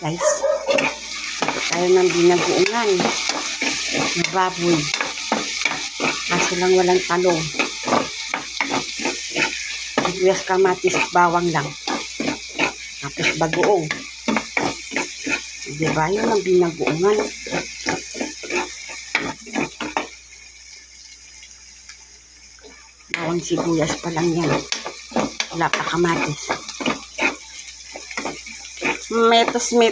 Guys, ito tayo ng binagoongan na baboy. Kaso lang walang talong. Sibuyas, kamatis, bawang lang. Tapos bagoong. Diba? Yun ang binagoongan. Bawang, sibuyas pa lang yan. Wala pa kamatis. Metos na.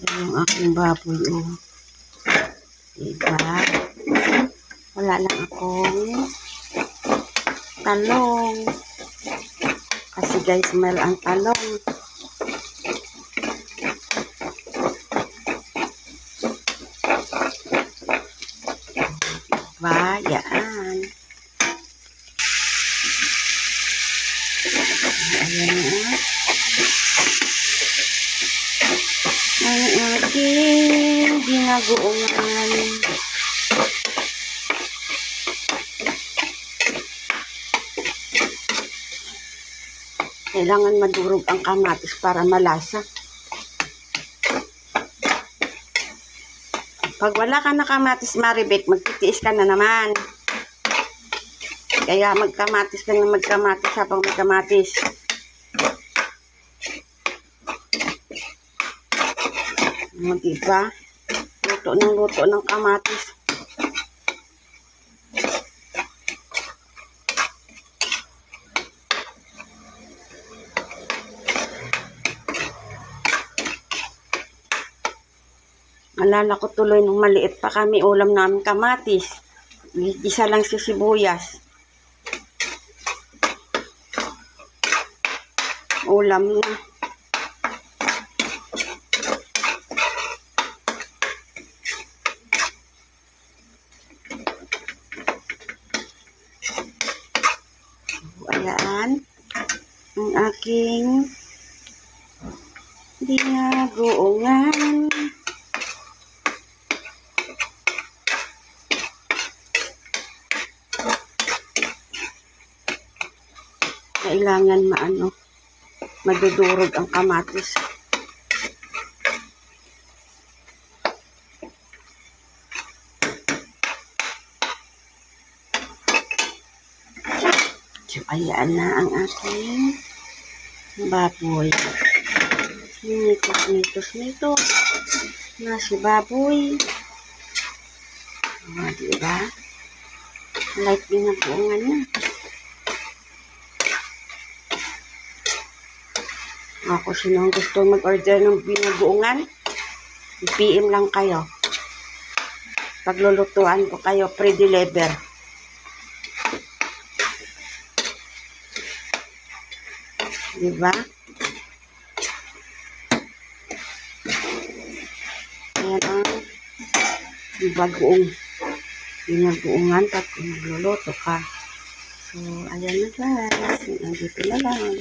Yan yung aking baboy, oh. Diba? Wala lang akong talong. Kasi guys, mahal ang talong. Diba? Yan. Ayan na. Ang aking binagoongan. Kailangan madurog ang kamatis para malasa. Pag wala ka na kamatis, Maribek, magtitiis ka na naman. Kaya magkamatis ka na magkamatis habang may kamatis. Diba? Luto ng kamatis. Alala ko tuloy nung maliit pa kami, ulam namin kamatis. Isa lang si sibuyas. Ulam na. Ayan. Ang aking binagoongan. Kailangan madudurog ang kamatis. So, ayan na ang aking baboy. Mitos na si baboy. O, diba? Like binagoongan niya. Ako, sino gusto mag-order ng binagoongan, i-PM lang kayo. Paglulutuan ko kayo, pre-deliver. Diba? Ayan ang binagoongan pag magluluto ka. So, ayan na guys. Nandito na lang.